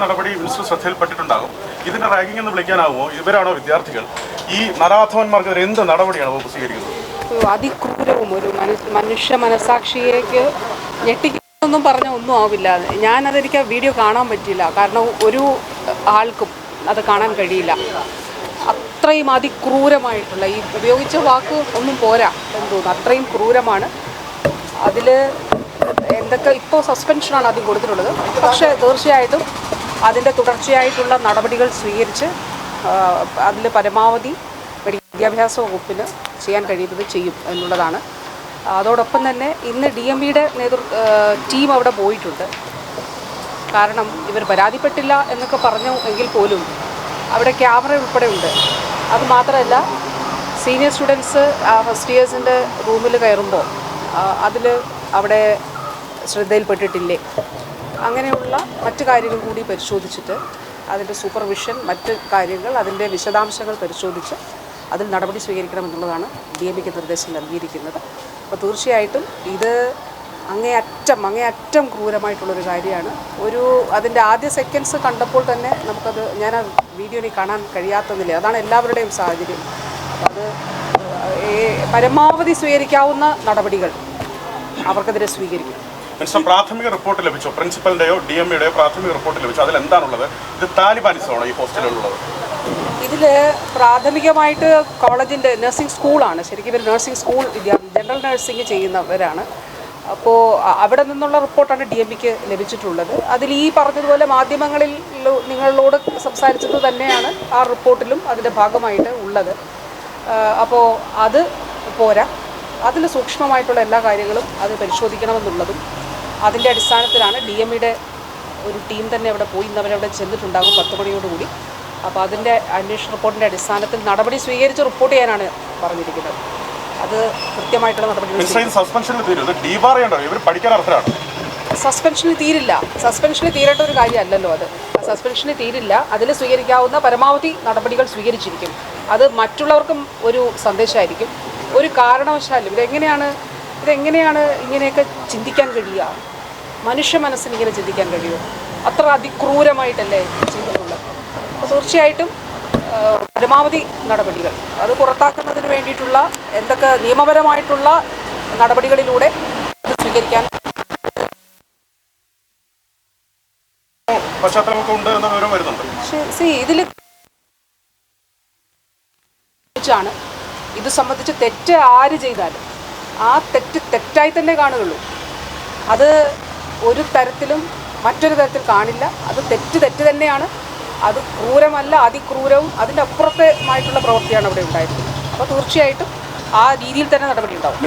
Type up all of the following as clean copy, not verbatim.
നടപടി മിനിസ്റ്റർ ശ്രദ്ധയിൽപ്പെട്ടിട്ടുണ്ടാകും. ഇതിന്റെ റാഗിംഗ് എന്ന് വിളിക്കാനാവുമോ? ഇവരാണോ വിദ്യാർത്ഥികൾ? ഈ നരാധവന്മാർക്കെതിരെ എന്ത് നടപടിയാണ് വകുപ്പ് സ്വീകരിക്കുന്നത്? അതിക്രൂരവും ഒരു മനുഷ്യ മനസാക്ഷിയേക്ക് ഞെട്ടിക്കുന്നൊന്നും പറഞ്ഞാൽ ഒന്നും ആവില്ല. ഞാനതെനിക്ക് വീഡിയോ കാണാൻ പറ്റില്ല, കാരണം ഒരു ആൾക്കും അത് കാണാൻ കഴിയില്ല. അത്രയും അതിക്രൂരമായിട്ടുള്ള, ഈ ഉപയോഗിച്ച വാക്ക് ഒന്നും പോരാ എന്ന് തോന്നുന്നു, അത്രയും ക്രൂരമാണ്. അതിൽ എന്തൊക്കെ ഇപ്പോൾ സസ്പെൻഷനാണ് ആദ്യം കൊടുത്തിട്ടുള്ളത്, പക്ഷേ തീർച്ചയായിട്ടും അതിൻ്റെ തുടർച്ചയായിട്ടുള്ള നടപടികൾ സ്വീകരിച്ച് അതിൽ പരമാവധി വിദ്യാഭ്യാസ വകുപ്പിന് ചെയ്യാൻ കഴിയുന്നത് ചെയ്യും എന്നുള്ളതാണ്. അതോടൊപ്പം തന്നെ ഇന്ന് DMVയുടെ ടീം അവിടെ പോയിട്ടുണ്ട്. കാരണം ഇവർ പരാതിപ്പെട്ടില്ല എന്നൊക്കെ പറഞ്ഞു എങ്കിൽ പോലും അവിടെ ക്യാമറ ഉൾപ്പെടെ ഉണ്ട്. അതുമാത്രമല്ല, സീനിയർ സ്റ്റുഡൻസ് ഫസ്റ്റ് ഇയേഴ്സിൻ്റെ റൂമിൽ കയറുമ്പോൾ അതിൽ അവിടെ ശ്രദ്ധയിൽപ്പെട്ടിട്ടില്ലേ, അങ്ങനെയുള്ള മറ്റു കാര്യങ്ങൾ കൂടി പരിശോധിച്ചിട്ട് അതിൻ്റെ സൂപ്പർവിഷൻ, മറ്റ് കാര്യങ്ങൾ, അതിൻ്റെ വിശദാംശങ്ങൾ പരിശോധിച്ച് അതിൽ നടപടി സ്വീകരിക്കണമെന്നുള്ളതാണ് DMVക്ക് നിർദ്ദേശം നൽകിയിരിക്കുന്നത്. അപ്പോൾ തീർച്ചയായിട്ടും ഇത് അങ്ങേയറ്റം ക്രൂരമായിട്ടുള്ളൊരു കാര്യമാണ്. അതിൻ്റെ ആദ്യ സെക്കൻഡ്സ് കണ്ടപ്പോൾ തന്നെ നമുക്കത്, ഞാൻ ആ വീഡിയോയിൽ കാണാൻ കഴിയാത്തതില്ല. അതാണ് എല്ലാവരുടെയും സാഹചര്യം. അപ്പോൾ അത് പരമാവധി സ്വീകരിക്കാവുന്ന നടപടികൾ അവർക്കെതിരെ സ്വീകരിക്കും. പ്രാഥമിക റിപ്പോർട്ട് ലഭിച്ചോ? പ്രിൻസിപ്പലിൻ്റെയോ DMVയുടെയോ പ്രാഥമിക റിപ്പോർട്ട് ലഭിച്ചോ? അതിലെന്താണുള്ളത്? ഇത് താലിബാനിസമാണോ ഈ ഹോസ്റ്റലിലുള്ളത്? ഇതിൽ പ്രാഥമികമായിട്ട് കോളേജിൻ്റെ നഴ്സിംഗ് സ്കൂളാണ്. ശരിക്കും ഇവർ നഴ്സിംഗ് സ്കൂൾ ജനറൽ നഴ്സിംഗ് ചെയ്യുന്നവരാണ്. അപ്പോൾ അവിടെ നിന്നുള്ള റിപ്പോർട്ടാണ് DMVക്ക് ലഭിച്ചിട്ടുള്ളത്. അതിൽ ഈ പറഞ്ഞതുപോലെ മാധ്യമങ്ങളിൽ നിങ്ങളോട് സംസാരിച്ചത് തന്നെയാണ് ആ റിപ്പോർട്ടിലും അതിൻ്റെ ഭാഗമായിട്ട് ഉള്ളത്. അപ്പോൾ അത് പോരാ, അതിൽ സൂക്ഷ്മമായിട്ടുള്ള എല്ലാ കാര്യങ്ങളും അത് പരിശോധിക്കണമെന്നുള്ളതും അതിൻ്റെ അടിസ്ഥാനത്തിലാണ് DMVയുടെ ഒരു ടീം തന്നെ അവിടെ പോയി, ഇന്നവരവിടെ ചെന്നിട്ടുണ്ടാകും 10 മണിയോടുകൂടി. അപ്പോൾ അതിൻ്റെ അന്വേഷണ റിപ്പോർട്ടിൻ്റെ അടിസ്ഥാനത്തിൽ നടപടി സ്വീകരിച്ച് റിപ്പോർട്ട് ചെയ്യാനാണ് പറഞ്ഞിരിക്കുന്നത്. അത് കൃത്യമായിട്ടുള്ള നടപടി. സസ്പെൻഷനിൽ തീരില്ല. സസ്പെൻഷനിൽ തീരേണ്ട ഒരു കാര്യമല്ലല്ലോ അത്. സസ്പെൻഷനിൽ തീരില്ല. അതിൽ സ്വീകരിക്കാവുന്ന പരമാവധി നടപടികൾ സ്വീകരിച്ചിരിക്കും. അത് മറ്റുള്ളവർക്കും ഒരു സന്ദേശമായിരിക്കും. ഒരു കാരണവശാലും ഇതെങ്ങനെയാണ് ഇങ്ങനെയൊക്കെ ചിന്തിക്കാൻ കഴിയുക? മനുഷ്യ മനസ്സിന് ഇങ്ങനെ ചിന്തിക്കാൻ കഴിയുമോ? അത്ര അതിക്രൂരമായിട്ടല്ലേ ചെയ്തിട്ടുള്ളത്. അപ്പോൾ തീർച്ചയായിട്ടും പരമാവധി നടപടികൾ അത് പുറത്താക്കുന്നതിന് വേണ്ടിയിട്ടുള്ള എന്തൊക്കെ നിയമപരമായിട്ടുള്ള നടപടികളിലൂടെ അത് സ്വീകരിക്കാൻ ഇതിൽ ഇത് സംബന്ധിച്ച് തെറ്റ് ആര് ചെയ്താലും ആ തെറ്റായി തന്നെ കാണുകയുള്ളൂ. അത് ഒരു തരത്തിലും മറ്റൊരു തരത്തിൽ കാണില്ല. അത് തെറ്റ് തന്നെയാണ്. അത് ക്രൂരമല്ല, അതിക്രൂരവും അതിൻ്റെ അപ്പുറത്തേമായിട്ടുള്ള പ്രവൃത്തിയാണ് അവിടെ ഉണ്ടായിരുന്നത്. അപ്പോൾ തീർച്ചയായിട്ടും ആ രീതിയിൽ തന്നെ നടപടി ഉണ്ടാവും.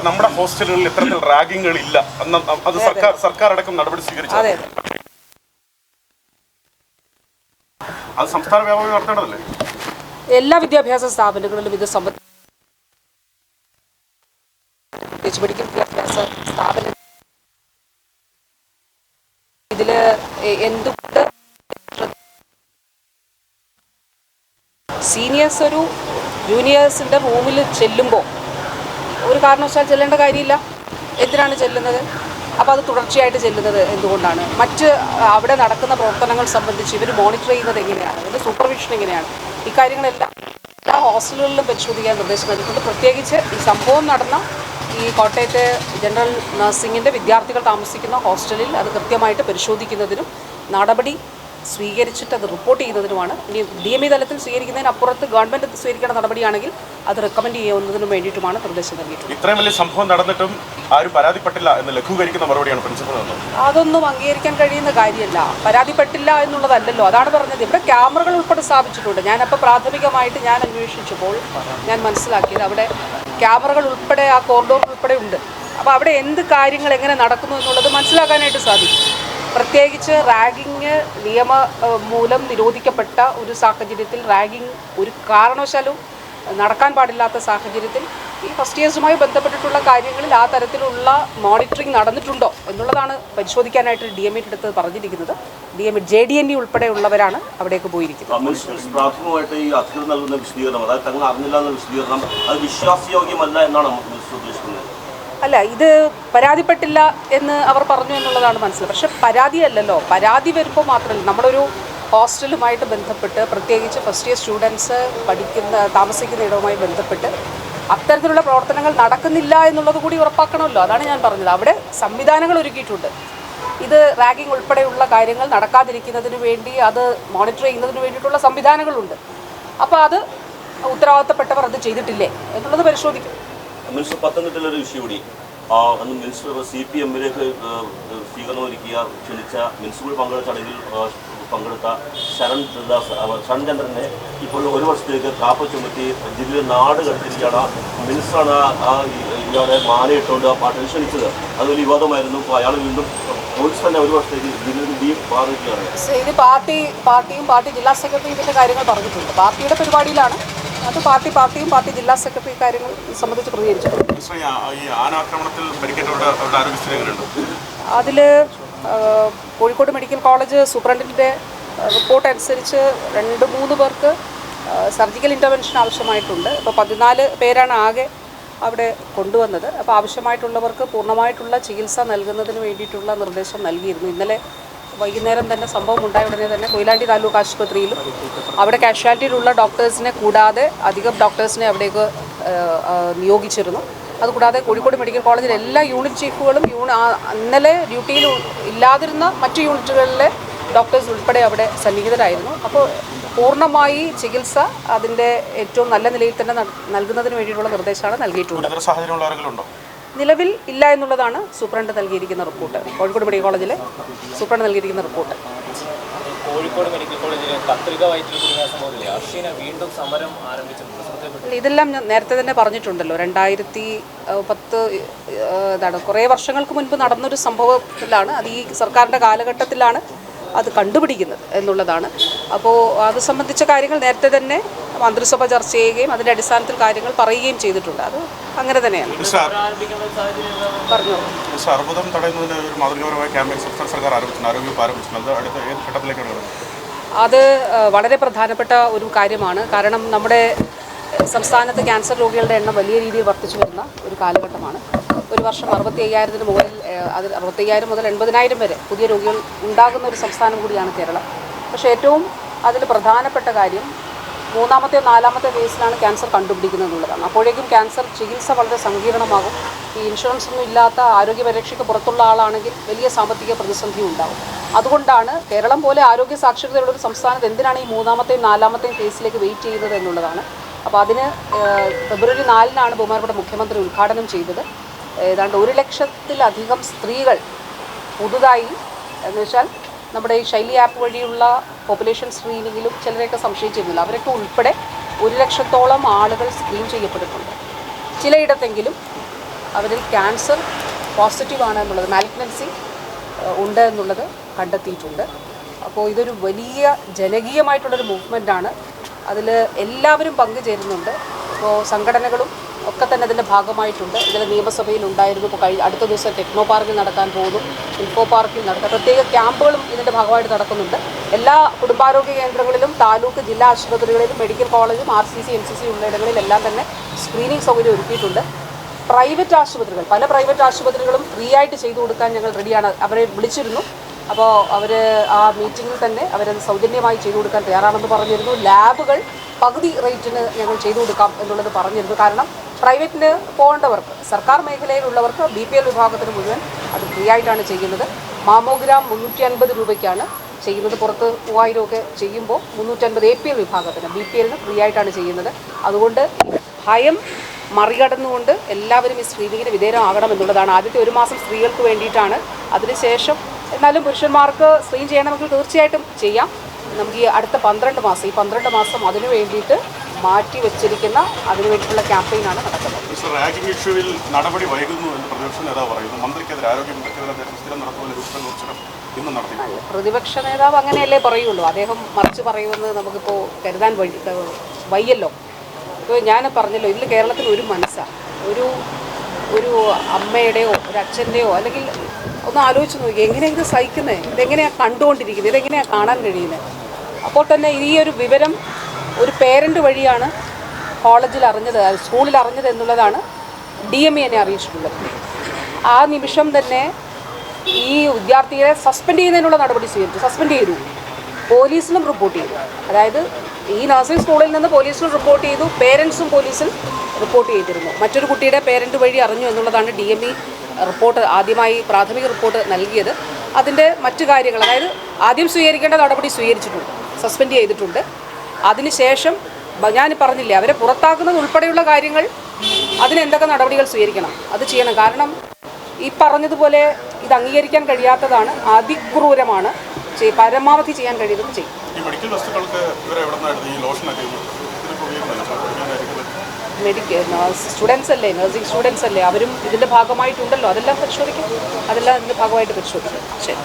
നമ്മുടെ ഹോസ്റ്റലുകളിൽ ഇത്തരത്തിൽ റാഗിങ്ങുകൾ ഇല്ല, അത് സർക്കാർ അടക്കം നടപടി സ്വീകരിച്ചു. അതെ, അത് സംസ്ഥാന വ്യാപകം നടത്തേണ്ടതല്ലേ? എല്ലാ വിദ്യാഭ്യാസ സ്ഥാപനങ്ങളിലും ഇത് സംബന്ധിച്ച് മെഡിക്കൽ വിദ്യാഭ്യാസ സ്ഥാപനം ഇതിൽ എന്തുകൊണ്ട് സീനിയേഴ്സ് ഒരു ജൂനിയേഴ്സിൻ്റെ റൂമിൽ ചെല്ലുമ്പോൾ ഒരു കാരണവശാൽ ചെല്ലേണ്ട കാര്യമില്ല. എന്തിനാണ് ചെല്ലുന്നത്? അപ്പോൾ അത് തുടർച്ചയായിട്ട് ചെല്ലുന്നത് എന്തുകൊണ്ടാണ്? അവിടെ നടക്കുന്ന പ്രവർത്തനങ്ങൾ സംബന്ധിച്ച് ഇവർ മോണിറ്റർ ചെയ്യുന്നത് എങ്ങനെയാണ്? ഇതിൻ്റെ സൂപ്പർവിഷൻ എങ്ങനെയാണ്? ഇക്കാര്യങ്ങളെല്ലാം എല്ലാ ഹോസ്റ്റലുകളിലും പരിശോധിക്കാൻ നിർദ്ദേശം നൽകിയിട്ടുണ്ട്. പ്രത്യേകിച്ച് ഈ സംഭവം നടന്ന ഈ കോട്ടയത്തെ ജനറൽ നഴ്സിംഗിൻ്റെ വിദ്യാർത്ഥികൾ താമസിക്കുന്ന ഹോസ്റ്റലിൽ അത് കൃത്യമായിട്ട് പരിശോധിക്കുന്നതിനും നടപടി സ്വീകരിച്ചിട്ട് അത് റിപ്പോർട്ട് ചെയ്യുന്നതിനുമാണ്. ഇനി DMV തലത്തിൽ സ്വീകരിക്കുന്നതിനപ്പുറത്ത് ഗവൺമെൻറ് സ്വീകരിക്കേണ്ട നടപടിയാണെങ്കിൽ അത് റെക്കമെൻഡ് ചെയ്യുന്നതിനും വേണ്ടിയിട്ടുമാണ് നിർദ്ദേശം നൽകിയിട്ടുള്ളത്. ഇത്രയും വലിയ സംഭവം നടന്നിട്ടും ആരും പരാതിപ്പെട്ടില്ല എന്ന് ലഘൂകരിക്കുന്ന മറുപടിയാണ് പ്രിൻസിപ്പൽ തന്നത്. അതൊന്നും അംഗീകരിക്കാൻ കഴിയുന്ന കാര്യമല്ല. പരാതിപ്പെട്ടില്ല എന്നുള്ളതല്ലല്ലോ, അതാണ് പറഞ്ഞത്. ഇവിടെ ക്യാമറകൾ ഉൾപ്പെടെ സ്ഥാപിച്ചിട്ടുണ്ട്. ഞാനപ്പോൾ പ്രാഥമികമായിട്ട് ഞാൻ അന്വേഷിച്ചപ്പോൾ ഞാൻ മനസ്സിലാക്കിയത് അവിടെ ക്യാമറകൾ ഉൾപ്പെടെ ആ കോറിഡോർ ഉൾപ്പെടെ ഉണ്ട്. അപ്പോൾ അവിടെ എന്ത് കാര്യങ്ങൾ എങ്ങനെ നടക്കുന്നു എന്നുള്ളത് മനസ്സിലാക്കാനായിട്ട് സാധിക്കും. പ്രത്യേകിച്ച് റാഗിങ് മൂലം നിരോധിക്കപ്പെട്ട ഒരു സാഹചര്യത്തിൽ, റാഗിങ് ഒരു കാരണവശാലും നടക്കാൻ പാടില്ലാത്ത സാഹചര്യത്തിൽ ഈ ഫസ്റ്റ് ഇയേഴ്സുമായി ബന്ധപ്പെട്ടിട്ടുള്ള കാര്യങ്ങളിൽ ആ തരത്തിലുള്ള മോണിറ്ററിംഗ് നടന്നിട്ടുണ്ടോ എന്നുള്ളതാണ് പരിശോധിക്കാനായിട്ട് DMVയുടെ അടുത്ത് പറഞ്ഞിരിക്കുന്നത്. JDNE ഉൾപ്പെടെയുള്ളവരാണ് അവിടേക്ക് പോയിരിക്കുന്നത്. പ്രാഥമികമായിട്ട് ഈ അധികൃതർ നൽകുന്ന വിശദീകരണം, അതായത് തങ്ങൾ അറിഞ്ഞില്ല എന്ന വിശദീകരണം, അത് വിശ്വാസയോഗ്യമല്ല എന്നാണ് ഉദ്ദേശിക്കുന്നത്. അല്ല, ഇത് പരാതിപ്പെട്ടില്ല എന്ന് അവർ പറഞ്ഞു എന്നുള്ളതാണ് മനസ്സിലായത്. പക്ഷെ പരാതിയല്ലല്ലോ, പരാതി വരുമ്പോൾ മാത്രമല്ല, നമ്മളൊരു ഹോസ്റ്റലുമായിട്ട് ബന്ധപ്പെട്ട്, പ്രത്യേകിച്ച് ഫസ്റ്റ് ഇയർ സ്റ്റുഡൻസ് താമസിക്കുന്ന ഇടവുമായി ബന്ധപ്പെട്ട് അത്തരത്തിലുള്ള പ്രവർത്തനങ്ങൾ നടക്കുന്നില്ല എന്നുള്ളത് കൂടി ഉറപ്പാക്കണമല്ലോ. അതാണ് ഞാൻ പറഞ്ഞത്. അവിടെ സംവിധാനങ്ങൾ ഒരുക്കിയിട്ടുണ്ട്. ഇത് റാഗിംഗ് ഉൾപ്പെടെയുള്ള കാര്യങ്ങൾ നടക്കാതിരിക്കുന്നതിന് വേണ്ടി, അത് മോണിറ്റർ ചെയ്യുന്നതിന് വേണ്ടിയിട്ടുള്ള സംവിധാനങ്ങളുണ്ട്. അപ്പോൾ അത് ഉത്തരവാദിത്തപ്പെട്ടവർ അത് ചെയ്തിട്ടില്ലേ എന്നുള്ളത് പരിശോധിക്കും. മിനിസ്റ്റർ പത്തനംതിട്ടയിലൊരു വിഷയം കൂടി, അന്ന് മിനിസ്റ്റർ CPM-ലേക്ക് സ്വീകരണം ഒരുക്കിയ ക്ഷണിച്ച മുനിസിപ്പൽ ചടങ്ങിൽ പങ്കെടുത്ത ശരൺചന്ദ്രനെ ഇപ്പോൾ 1 വർഷത്തേക്ക് കാപ്പ ചുമത്തി ജില്ലയിൽ നാട് കടത്തിരിക്കുകയാണ്. മിനിസ്റ്ററാണ് ഇയാളെ മാലയിട്ടുകൊണ്ട് ആ പാട്ടിൽ ക്ഷണിച്ചത്. അതൊരു വിവാദമായിരുന്നു. അപ്പോൾ അയാൾ വീണ്ടും പോലീസ് തന്നെ 1 വർഷത്തേക്ക് ജില്ലയിൽ ലീവ് മാറിയിരിക്കുകയാണ്. ഇത് പാർട്ടിയും പാർട്ടി ജില്ലാ സെക്രട്ടറി ഇതിൻ്റെ കാര്യങ്ങൾ പറഞ്ഞിട്ടുണ്ട്. പാർട്ടിയുടെ പരിപാടിയിലാണ് അത്. പാർട്ടിയും പാർട്ടി ജില്ലാ സെക്രട്ടറി കാര്യങ്ങൾ സംബന്ധിച്ച് പ്രതികരിച്ചിട്ടുണ്ട്. ഈ ആനാക്രമണത്തിൽ പരിക്കേറ്റവരുടെ ആരോഗ്യസ്ഥിതി എങ്ങനെയുണ്ട്? അതിൽ കോഴിക്കോട് മെഡിക്കൽ കോളേജ് സൂപ്രണ്ടിൻ്റെ റിപ്പോർട്ട് അനുസരിച്ച് 2-3 പേർക്ക് സർജിക്കൽ ഇൻ്റർവെൻഷൻ ആവശ്യമായിട്ടുണ്ട്. ഇപ്പോൾ 14 പേരാണ് ആകെ അവിടെ കൊണ്ടുവന്നത്. അപ്പോൾ ആവശ്യമായിട്ടുള്ളവർക്ക് പൂർണ്ണമായിട്ടുള്ള ചികിത്സ നൽകുന്നതിന് വേണ്ടിയിട്ടുള്ള നിർദ്ദേശം നൽകിയിരുന്നു. ഇന്നലെ വൈകുന്നേരം തന്നെ സംഭവം ഉണ്ടായ ഉടനെ തന്നെ കൊയിലാണ്ടി താലൂക്ക് ആശുപത്രിയിലും അവിടെ കാഷ്വാലിറ്റിയിലുള്ള ഡോക്ടേഴ്സിനെ കൂടാതെ അധികം ഡോക്ടേഴ്സിനെ അവിടേക്ക് നിയോഗിച്ചിരുന്നു. അതുകൂടാതെ കോഴിക്കോട് മെഡിക്കൽ കോളേജിലെ എല്ലാ യൂണിറ്റ് ചീഫുകളും ഇന്നലെ ഡ്യൂട്ടിയിൽ ഇല്ലാതിരുന്ന മറ്റു യൂണിറ്റുകളിലെ ഡോക്ടേഴ്സ് ഉൾപ്പെടെ അവിടെ സന്നിഹിതരായിരുന്നു. അപ്പോൾ പൂർണ്ണമായി ചികിത്സ അതിൻ്റെ ഏറ്റവും നല്ല നിലയിൽ തന്നെ നൽകുന്നതിന് വേണ്ടിയിട്ടുള്ള നിർദ്ദേശമാണ് നൽകിയിട്ടുള്ളത്. നിലവിൽ ഇല്ല എന്നുള്ളതാണ് സൂപ്രണ്ട് നൽകിയിരിക്കുന്ന റിപ്പോർട്ട്. കോഴിക്കോട് മെഡിക്കൽ കോളേജിലെ സൂപ്രണ്ട് നൽകിയിരിക്കുന്ന റിപ്പോർട്ട്. കോഴിക്കോട് മെഡിക്കൽ കോളേജിലെ കത്രിക വയറ്റിൽ കുടുങ്ങിയ സംഭവത്തിൽ അർഷീന വീണ്ടും സമരം ആരംഭിച്ചിട്ടുണ്ട്. ഇതെല്ലാം ഞാൻ നേരത്തെ തന്നെ പറഞ്ഞിട്ടുണ്ടല്ലോ. 2010 ഇതാണ് കുറേ വർഷങ്ങൾക്ക് മുൻപ് നടന്നൊരു സംഭവത്തിലാണ്. അത് ഈ സർക്കാരിൻ്റെ കാലഘട്ടത്തിലാണ് അത് കണ്ടുപിടിക്കുന്നത് എന്നുള്ളതാണ്. അപ്പോൾ അത് സംബന്ധിച്ച കാര്യങ്ങൾ നേരത്തെ തന്നെ മന്ത്രിസഭ ചർച്ച ചെയ്യുകയും അതിൻ്റെ അടിസ്ഥാനത്തിൽ കാര്യങ്ങൾ പറയുകയും ചെയ്തിട്ടുണ്ട്. അത് അങ്ങനെ തന്നെയാണ്. പറഞ്ഞോളൂ. അർബുദം തടയുന്നതിന് ഒരു മാതൃകാപരമായ ക്യാമ്പയിൻ സംസ്ഥാന സർക്കാർ ആരംഭിച്ചിട്ടുണ്ട്. അടുത്ത ഏത് ഘട്ടത്തിലേക്കാണ് വരുന്നത്? അത് വളരെ പ്രധാനപ്പെട്ട ഒരു കാര്യമാണ്. കാരണം നമ്മുടെ സംസ്ഥാനത്ത് ക്യാൻസർ രോഗികളുടെ എണ്ണം വലിയ രീതിയിൽ വർദ്ധിച്ചു വരുന്ന ഒരു കാലഘട്ടമാണ്. ഒരു വർഷം 65,000-ന് മുകളിൽ, അത് 65,000 മുതൽ 80,000 വരെ പുതിയ രോഗികൾ ഉണ്ടാകുന്ന ഒരു സംസ്ഥാനം കൂടിയാണ് കേരളം. പക്ഷേ ഏറ്റവും അതിൽ പ്രധാനപ്പെട്ട കാര്യം 3-ാമത്തെ 4-ാമത്തെ ഫേസിലാണ് ക്യാൻസർ കണ്ടുപിടിക്കുന്നത് എന്നുള്ളതാണ്. അപ്പോഴേക്കും ക്യാൻസർ ചികിത്സ വളരെ സങ്കീർണമാകും. ഈ ഇൻഷുറൻസ് ഒന്നും ഇല്ലാത്ത ആരോഗ്യ പരിരക്ഷയ്ക്ക് പുറത്തുള്ള ആളാണെങ്കിൽ വലിയ സാമ്പത്തിക പ്രതിസന്ധി ഉണ്ടാകും. അതുകൊണ്ടാണ് കേരളം പോലെ ആരോഗ്യ സാക്ഷരതയുള്ളൊരു സംസ്ഥാനത്ത് എന്തിനാണ് ഈ 3-ാമത്തെയും 4-ാമത്തെയും ഫേസിലേക്ക് വെയിറ്റ് ചെയ്യുന്നത് എന്നുള്ളതാണ്. അപ്പോൾ അതിന് ഫെബ്രുവരി 4-നാണ് ബഹുമാനപ്പെട്ട മുഖ്യമന്ത്രി ഉദ്ഘാടനം ചെയ്തത്. ഏതാണ്ട് 1 ലക്ഷത്തിലധികം സ്ത്രീകൾ പുതുതായി, എന്ന് വെച്ചാൽ നമ്മുടെ ഈ ശൈലി ആപ്പ് വഴിയുള്ള പോപ്പുലേഷൻ സ്ക്രീനിങ്ങിലും ചിലരെയൊക്കെ സംശയിച്ചിരുന്നില്ല, അവരൊക്കെ ഉൾപ്പെടെ 1 ലക്ഷത്തോളം ആളുകൾ സ്ക്രീൻ ചെയ്യപ്പെട്ടിട്ടുണ്ട്. ചിലയിടത്തെങ്കിലും അവരിൽ ക്യാൻസർ പോസിറ്റീവാണ് എന്നുള്ളത്, മാലിഗ്നൻസി ഉണ്ട് എന്നുള്ളത് കണ്ടെത്തിയിട്ടുണ്ട്. അപ്പോൾ ഇതൊരു വലിയ ജനകീയമായിട്ടുള്ളൊരു മൂവ്മെൻറ്റാണ്. അതിൽ എല്ലാവരും പങ്കുചേരുന്നുണ്ട്. ഇപ്പോൾ സംഘടനകളും ഒക്കെ തന്നെ അതിൻ്റെ ഭാഗമായിട്ടുണ്ട്. ഇതിൽ നിയമസഭയിൽ ഉണ്ടായിരുന്നു. ഇപ്പോൾ അടുത്ത ദിവസം ടെക്നോ പാർക്കിൽ നടക്കാൻ പോകുന്നു, ഇൻഫോ പാർക്കിൽ നടക്കാൻ പ്രത്യേക ക്യാമ്പുകളും ഇതിൻ്റെ ഭാഗമായിട്ട് നടക്കുന്നുണ്ട്. എല്ലാ കുടുംബാരോഗ്യ കേന്ദ്രങ്ങളിലും താലൂക്ക് ജില്ലാ ആശുപത്രികളിലും മെഡിക്കൽ കോളേജും RCC MCC ഉള്ള ഇടങ്ങളിലെല്ലാം തന്നെ സ്ക്രീനിങ് സൗകര്യം ഒരുക്കിയിട്ടുണ്ട്. പ്രൈവറ്റ് ആശുപത്രികൾ, പല പ്രൈവറ്റ് ആശുപത്രികളും ഫ്രീ ആയിട്ട് ചെയ്തു കൊടുക്കാൻ ഞങ്ങൾ റെഡിയാണ്. അവരെ വിളിച്ചിരുന്നു. അപ്പോൾ അവർ ആ മീറ്റിങ്ങിൽ തന്നെ അവരത് സൗജന്യമായി ചെയ്തു കൊടുക്കാൻ തയ്യാറാണെന്ന് പറഞ്ഞിരുന്നു. ലാബുകൾ പകുതി റേറ്റിന് ഞങ്ങൾ ചെയ്തു കൊടുക്കാം എന്നുള്ളത് പറഞ്ഞിരുന്നു. കാരണം പ്രൈവറ്റിന് പോകേണ്ടവർക്ക്, സർക്കാർ മേഖലയിലുള്ളവർക്ക് BPL വിഭാഗത്തിന് മുഴുവൻ അത് ഫ്രീ ആയിട്ടാണ് ചെയ്യുന്നത്. മാമോഗ്രാം 350 രൂപയ്ക്കാണ് ചെയ്യുന്നത്. പുറത്ത് 3000 ഒക്കെ ചെയ്യുമ്പോൾ 350 APL വിഭാഗത്തിന്, BPLന് ഫ്രീ ആയിട്ടാണ് ചെയ്യുന്നത്. അതുകൊണ്ട് ഭയം മറികടന്നുകൊണ്ട് എല്ലാവരും ഈ സ്ക്രീനിങ്ങിന് വിധേയമാകണം എന്നുള്ളതാണ്. ആദ്യത്തെ 1 മാസം സ്ത്രീകൾക്ക് വേണ്ടിയിട്ടാണ്. അതിനുശേഷം എന്നാലും പുരുഷന്മാർക്ക് സ്ക്രീൻ ചെയ്യണമെങ്കിൽ തീർച്ചയായിട്ടും ചെയ്യാം. നമുക്ക് ഈ അടുത്ത 12 മാസം, ഈ 12 മാസം അതിനു വേണ്ടിയിട്ട് മാറ്റി വെച്ചിരിക്കുന്ന അതിനു വേണ്ടിയിട്ടുള്ള ക്യാമ്പയിനാണ് നടക്കുന്നത്. റാഗിംഗ് ഇഷ്യൂവിൽ നടപടി വൈകുന്നു എന്ന് പ്രതിപക്ഷ നേതാവ് പറയുന്നു. മന്ത്രിക്കെതിരെ, ആരോഗ്യമന്ത്രിക്കെതിരെ സ്ഥിരം നടത്തുന്ന വിമർശനം ഇന്നും നടത്തി. പ്രതിപക്ഷ നേതാവ് അങ്ങനെയല്ലേ പറയുള്ളൂ. അദ്ദേഹം മറിച്ച് പറയുമെന്ന് നമുക്കിപ്പോൾ കരുതാൻ വയ്യല്ലോ. ഇപ്പോൾ ഞാൻ പറഞ്ഞല്ലോ, ഇതിൽ കേരളത്തിൽ ഒരു മനസ്സാണ്, ഒരു അമ്മയുടെയോ ഒരു അച്ഛൻ്റെയോ, അല്ലെങ്കിൽ ഒന്ന് ആലോചിച്ച് നോക്കി എങ്ങനെയാണ് ഇത് സഹിക്കുന്നത്, ഇതെങ്ങനെയാണ് കണ്ടുകൊണ്ടിരിക്കുന്നത്, ഇതെങ്ങനെയാണ് കാണാൻ കഴിയുന്നത്. അപ്പോൾ തന്നെ ഈ ഒരു വിവരം ഒരു പേരൻ്റ് വഴിയാണ് കോളേജിൽ അറിഞ്ഞത്, സ്കൂളിൽ അറിഞ്ഞത് എന്നുള്ളതാണ് DME എന്നെ അറിയിച്ചിട്ടുള്ളത്. ആ നിമിഷം തന്നെ ഈ വിദ്യാർത്ഥിയെ സസ്പെൻഡ് ചെയ്യുന്നതിനുള്ള നടപടി സ്വീകരിച്ചു. സസ്പെൻഡ് ചെയ്തു, പോലീസിലും റിപ്പോർട്ട് ചെയ്തു. അതായത് ഈ നഴ്സിംഗ് സ്കൂളിൽ നിന്ന് പോലീസിലും റിപ്പോർട്ട് ചെയ്തു, പേരൻസും പോലീസിൽ റിപ്പോർട്ട് ചെയ്തിരുന്നു. മറ്റൊരു കുട്ടിയുടെ പേരൻറ്റ് വഴി അറിഞ്ഞു എന്നുള്ളതാണ് DME റിപ്പോർട്ട് പ്രാഥമിക റിപ്പോർട്ട് നൽകിയത്. അതിൻ്റെ മറ്റു കാര്യങ്ങൾ, അതായത് ആദ്യം സ്വീകരിക്കേണ്ട നടപടി സ്വീകരിച്ചിട്ടുണ്ട്, സസ്പെൻഡ് ചെയ്തിട്ടുണ്ട്. അതിനുശേഷം ഞാൻ പറഞ്ഞില്ലേ, അവരെ പുറത്താക്കുന്നത് ഉൾപ്പെടെയുള്ള കാര്യങ്ങൾ, അതിനെന്തൊക്കെ നടപടികൾ സ്വീകരിക്കണം അത് ചെയ്യണം. കാരണം ഈ പറഞ്ഞതുപോലെ ഇത് അംഗീകരിക്കാൻ കഴിയാത്തതാണ്, അതിക്രൂരമാണ്. പരമാവധി ചെയ്യാൻ കഴിയുന്നത് ചെയ്യും. ഈ മെഡിക്കൽ വസ്തുക്കൾക്ക് ഇവരെ എവിടെ നിന്നായിരുന്നു ഈ ലോഷനൊക്കെ സ്റ്റുഡൻസ് അല്ലേ, നഴ്സിംഗ് സ്റ്റുഡൻസ് അല്ലേ, അവരും ഇതിൻ്റെ ഭാഗമായിട്ടുണ്ടല്ലോ. അതെല്ലാം പരിശോധിക്കും, അതെല്ലാം ഇതിൻ്റെ ഭാഗമായിട്ട് പരിശോധിക്കും. ശരി.